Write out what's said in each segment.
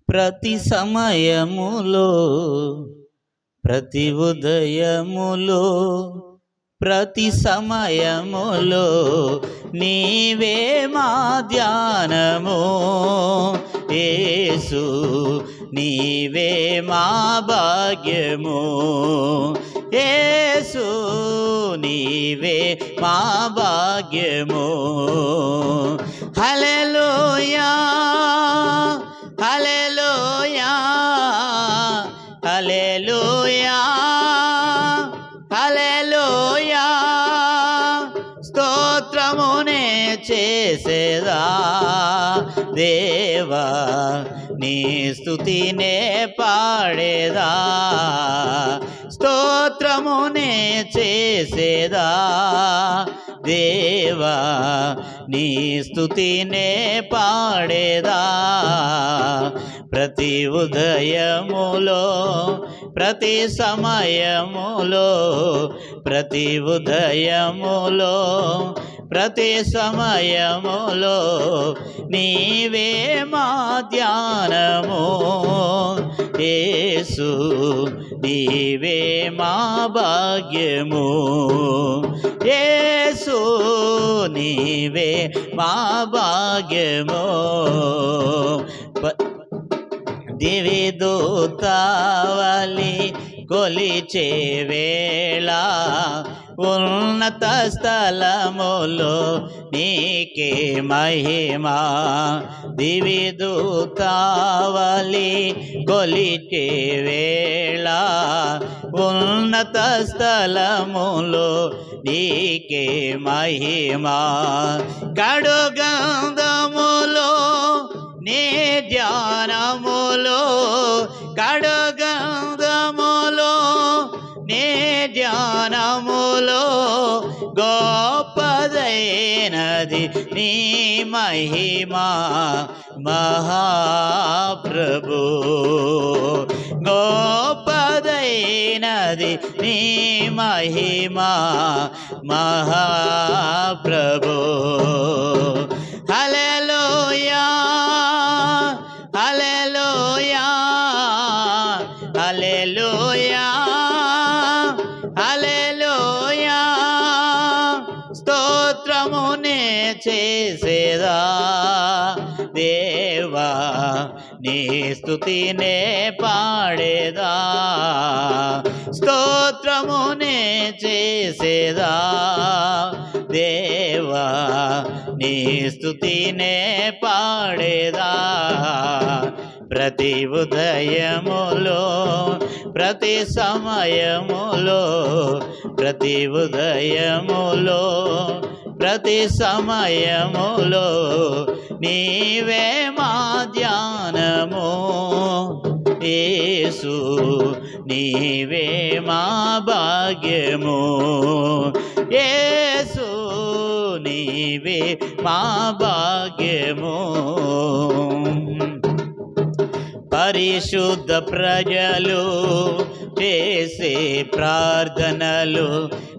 ప్రతి సమయములో ప్రతి ఉదయములో ప్రతి సమయములో నీవే మా ధ్యానము యేసు నీవే మా భాగ్యము యేసు నీవే మా భాగ్యము హల్లెలూయా హల్లెలూయా హల్లెలూయా హల్లెలూయా స్తోత్రమునే చేసేదా దేవా నీ స్తుతినే పాడేదా స్తోత్రమునే చేసేదా దేవా నీ స్తుతినే పాడేదా ప్రతి ఉదయములో ప్రతి సమయములో ప్రతి ఉదయములో ప్రతి సమయములో నీవే మా ధ్యానము యేసు నీవే మా భాగ్యము యేసు నీవే మా భాగ్యము దివి దూతావలి కొలిచే వేళ ఉన్నత స్థలములో నీకే మహిమా దివి దూతావలి కొలిచే వేళ ఉన్నత స్థలములో నీకే మహిమా కడుగంధములో నీ ధ్యానములో కడుగంధములో నీ ధ్యానములో గొప్పదైనది నీ మహిమా మహాప్రభు గొప్పదైనది నీ మహిమా మహాప్రభు హల్లెలూయా హల్లెలూయా హల్లెలూయా హల్లెలూయా స్తోత్రమునే చేసేదా దేవా నీ స్తుతినే పాడేదా స్తోత్రమునే చేసేదా దేవా నీ స్తుతినే పాడేదా ప్రతి ఉదయములో ప్రతి సమయములో ప్రతి ఉదయములో ప్రతి సమయములో నీవే మా ధ్యానము యేసు నీవే మా భాగ్యము యేసు నీవే మా భాగ్యము పరిశుద్ధ ప్రజలు చేసే ప్రార్థనలు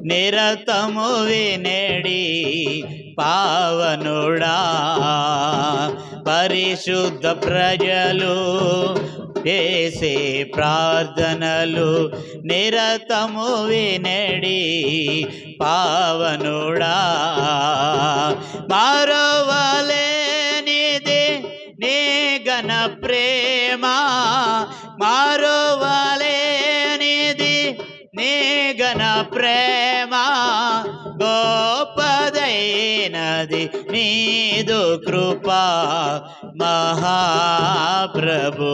నిరతము వినేడి పావనుడా పరిశుద్ధ ప్రజలు చేసే ప్రార్థనలు నిరతము వినేడి పావనుడా మరువలేనిది నీ ఘన ప్రేమ మరువలేనిది నీ ఘన ప్రేమ గొప్పదైనది నీదు కృపా మహాప్రభు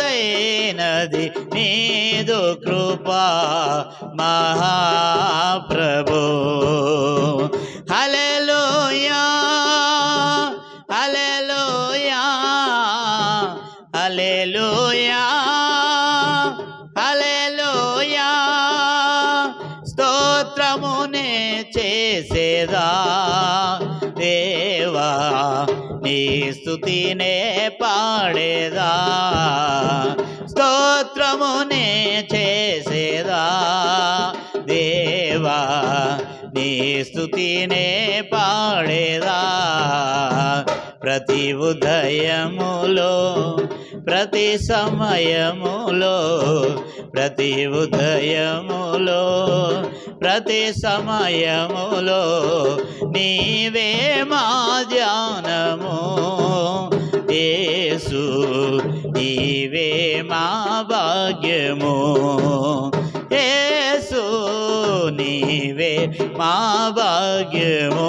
గొప్పదైనది నీదు కృపా మహాప్రభు హల్లెలూయా హల్లెలూయా హల్లెలూయా హల్లెలూయా స్తోత్రమునే చేసేదా దేవా నీ స్తుతినే పాడేదా స్తోత్రమునే చేసేదా దేవా నీ స్తుతినే పాడేదా ప్రతి ఉదయములో ప్రతి సమయములో ప్రతి ఉదయములో ప్రతి సమయములో నీవే మా ధ్యానము యేసు నీవే మా భాగ్యము యేసు నీవే మా భాగ్యము